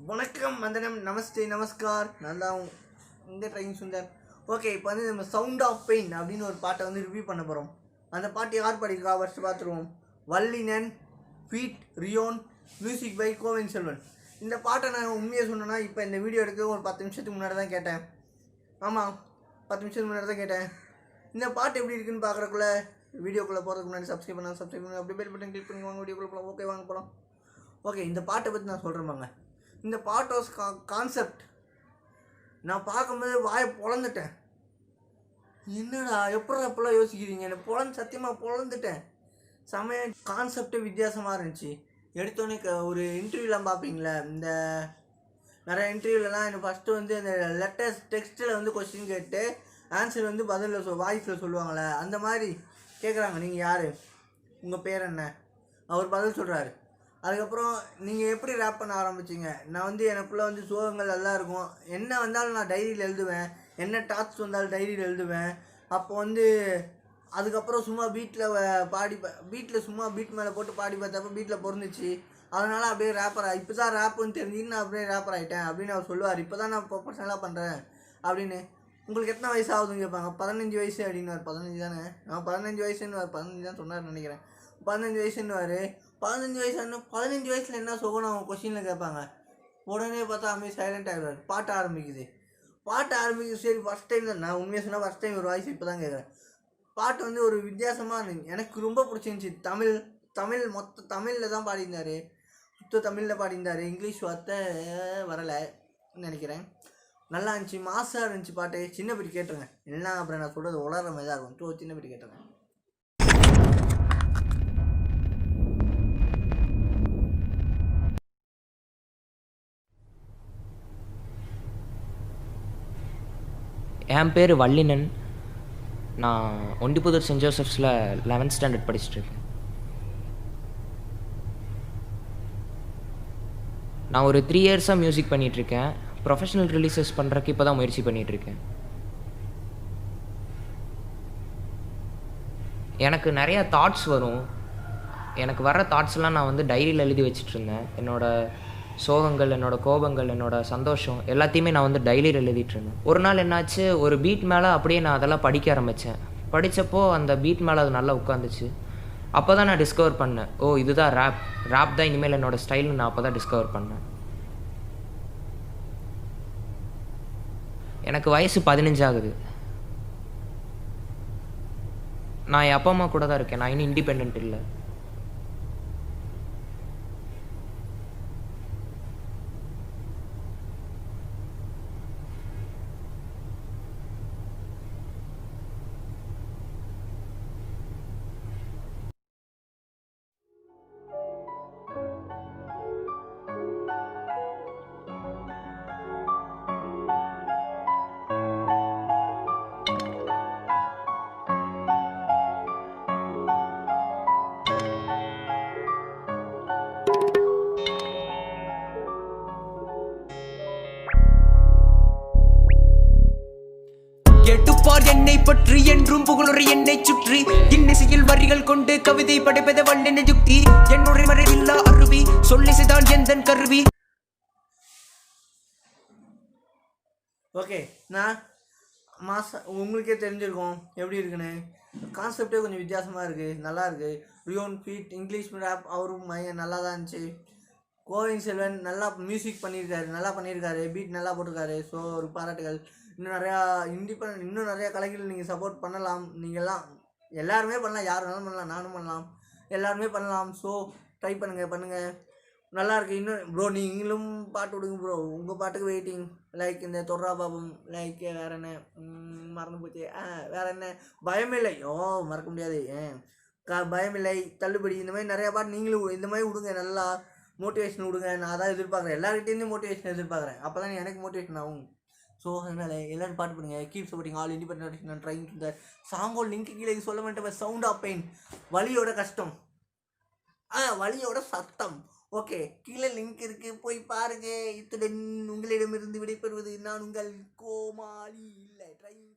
வணக்கம், வந்தனம், நமஸ்தே, நமஸ்கார். நான் தான் இந்த ட்ரைனிங் சுந்தர். ஓகே, இப்போ வந்து நம்ம சவுண்ட் ஆஃப் பெயின் அப்படின்னு ஒரு பாட்டை வந்து ரிவ்யூ பண்ண போகிறோம். அந்த பாட்டு யார் பாடியிருக்கா ஃபஸ்ட்டு பார்த்துருவோம். வல்லினன், ஃபீட் ரியோன், மியூசிக் பை கோவின் செல்வன். இந்த பாட்டை நான் உண்மையாக சொன்னேன்னா, இப்போ இந்த வீடியோ எடுக்க ஒரு 10 நிமிஷத்துக்கு முன்னாடி தான் கேட்டேன். ஆமாம், 10 நிமிஷத்துக்கு முன்னாடி தான் கேட்டேன். இந்த பாட்டு எப்படி இருக்குன்னு பார்க்குறக்குள்ள வீடியோக்குள்ளே போகிறதுக்கு முன்னாடி சப்ஸ்கிரைப் பண்ணி அப்படி பெல் பட்டன் கிளிக் பண்ணி வாங்க. வீடியோக்குள்ளே போகலாம். ஓகே, வாங்க போகலாம். ஓகே, இந்த பாட்டை பற்றி நான் சொல்கிறேன். இந்த பாட்டோஸ் கான்செப்ட் நான் பார்க்கும்போது வாயை பொழந்துட்டேன். என்னடா எப்படா எப்பெல்லாம் யோசிக்கிறீங்க? எனக்கு சத்தியமாக பொழந்துட்டேன். சமய கான்செப்டே வித்தியாசமாக இருந்துச்சு. எடுத்தோடனே ஒரு இன்டர்வியூலாம் பார்ப்பீங்களே, இந்த நிறைய இன்டர்வியூலலாம் எனக்கு ஃபஸ்ட்டு வந்து அந்த லெட்டர்ஸ் டெக்ஸ்ட்டில் வந்து கொஸ்டின் கேட்டு ஆன்சர் வந்து பதிலில் வாய்ஸில் சொல்லுவாங்களே, அந்த மாதிரி கேட்குறாங்க. நீங்கள் யார், உங்கள் பேர் என்ன, அவர் பதில் சொல்கிறாரு. அதுக்கப்புறம் நீங்கள் எப்படி ரேப் பண்ண ஆரம்பிச்சிங்க? நான் வந்து எனக்குள்ளே வந்து சோகங்கள் எல்லாம் இருக்கும். என்ன வந்தாலும் நான் டைரியில் எழுதுவேன். என்ன டாட்ஸ் வந்தாலும் டைரியில் எழுதுவேன். அப்போ வந்து அதுக்கப்புறம் சும்மா வீட்டில் சும்மா பீட் மேலே போட்டு பாடி பார்த்தப்ப வீட்டில் பொருந்துச்சு. அதனால் அப்படியே இப்போ தான் ரேப்புன்னு தெரிஞ்சுன்னு நான் அப்படியே ரேப்பர் ஆகிட்டேன் அப்படின்னு அவர் சொல்லுவார். இப்போ தான் நான் ப்ரொஃபஷனலாக பண்ணுறேன் அப்படின்னு. உங்களுக்கு எத்தனை வயசு ஆகுதுன்னு கேட்பாங்க. 15 வயசு அப்படின்னுவார். 15 தானே? 15 வயசுன்னு 15 தான் சொன்னார்னு நினைக்கிறேன். 15 வயசுன்னுவார். 15 வயசில் என்ன சொகணும் அவங்க கொஸ்டினில் கேட்பாங்க. உடனே பார்த்தா அமைதி சைலண்ட் ஆகிடுவார். பாட்ட ஆரம்பிக்குது. சரி, ஃபஸ்ட் டைம் தான். நான் உண்மையாக சொன்னால் ஃபஸ்ட் டைம் ஒரு வாய்ஸ் இப்போ தான் கேட்குறேன். பாட்டு வந்து ஒரு வித்தியாசமாக இருந்துச்சு. எனக்கு ரொம்ப பிடிச்சிருந்துச்சி. தமிழில் தான் பாடியிருந்தார். தமிழில் பாடியிருந்தார். இங்கிலீஷ் வார்த்தை வரலை நினைக்கிறேன். நல்லா இருந்துச்சு, மாசாக இருந்துச்சு பாட்டு. சின்ன பிடி கேட்டுருங்க. எல்லாம் அப்புறம் நான் சொல்கிறது உலகிற மாதிரி தான் இருக்கும். சின்ன பிடி கேட்டுருங்க. என் பேர் வல்லினன். நான் ஒண்டிப்புதூர் சென்ட் ஜோசப்ஸில் 11th ஸ்டாண்டர்ட் படிச்சுட்ருக்கேன். நான் ஒரு 3 இயர்ஸாக மியூசிக் பண்ணிகிட்ருக்கேன். ப்ரொஃபஷனல் ரிலீசஸ் பண்ணுறக்கு இப்போ தான் முயற்சி பண்ணிகிட்ருக்கேன். எனக்கு நிறையா தாட்ஸ் வரும். எனக்கு வர தாட்ஸ்லாம் நான் வந்து டைரியில் எழுதி வச்சிட்ருந்தேன். என்னோடய சோகங்கள், என்னோடய கோபங்கள், என்னோடய சந்தோஷம் எல்லாத்தையுமே நான் வந்து டைரியில் எழுதிட்டுருந்தேன். ஒரு நாள் என்னாச்சு, ஒரு பீட் மேலே அப்படியே நான் அதெல்லாம் படிக்க ஆரம்பித்தேன். படித்தப்போ அந்த பீட் மேலே அது நல்லா உட்காந்துச்சு. அப்போ தான் நான் டிஸ்கவர் பண்ணேன், ஓ இதுதான் ரேப் தான் இனிமேல் என்னோடய ஸ்டைல்னு நான் அப்போ தான் டிஸ்கவர் பண்ணேன். எனக்கு வயசு 15 ஆகுது. நான் என் அப்பா அம்மா கூட தான் இருக்கேன். நான் இன்னும் இண்டிபெண்ட் இல்லை. கேட்டுப்பார் என்னை பற்றி என்றும் புகழுரை என்னை சுற்றி இன்னிசையில் வரிகள் கொண்டு கவிதை படைப்பத வல்லென யுக்தி என்னுடைய மறைவில்லா அருவி சொல்லிசைதான் எந்தன் கருவி. ஓகே, நான் உங்களுக்கே தெரிஞ்சிருக்கோம் எப்படி இருக்குன்னு. கான்செப்டே கொஞ்சம் வித்தியாசமாக இருக்குது, நல்லா இருக்குது. ரியோன், ஃபீட், இங்கிலீஷ் ரேப் அவரும் நல்லா தான் இருந்துச்சு. கோவின் செல்வன் நல்லா மியூசிக் பண்ணியிருக்காரு. பீட் நல்லா போட்டிருக்காரு. ஸோ ஒரு பாராட்டுகள். இன்னும் நிறையா கலைஞர்கள் நீங்கள் சப்போர்ட் பண்ணலாம். நீங்கள்லாம் எல்லாருமே பண்ணலாம். யார் வேணாலும் பண்ணலாம், நானும் பண்ணலாம், எல்லாருமே பண்ணலாம். ஸோ ட்ரை பண்ணுங்கள். நல்லா இருக்குது. இன்னும் ப்ரோ நீங்களும் பாட்டு விடுங்க ப்ரோ. உங்கள் பாட்டுக்கு வெயிட்டிங். லைக் இந்த தொர்ரா பாபம், லைக் வேறு என்ன மறந்து போச்சு, வேறு என்ன பயமில்லை, மறக்க முடியாது, பயமில்லை, தள்ளுபடி, இந்த மாதிரி நிறையா பாட்டு நீங்களும் இந்த மாதிரி விடுங்க. நல்லா மோட்டிவேஷன் விடுங்க. நான் அதான் எதிர்பார்க்குறேன். எல்லார்கிட்டேருந்து மோட்டிவேஷன் எதிர்பார்க்குறேன். அப்போ தான் எனக்கு மோட்டிவேஷன் ஆகும். ஸோ அதனால் எல்லோரும் பாட்டு பண்ணுங்கள். Keep supporting all independent. நான் ட்ரைங் இந்த சாங்கோட லிங்க் கீழே சொல்ல மாட்டேன். சவுண்ட் ஆஃப் பெயின், வலியோட கஷ்டம், வலியோட சத்தம். ஓகே, கீழே லிங்க் இருக்குது, போய் பாருங்கள். இத்துடன் உங்களிடமிருந்து விடைபெறுவது நான் உங்கள் கோமாளி இல்லை ட்ரைங்.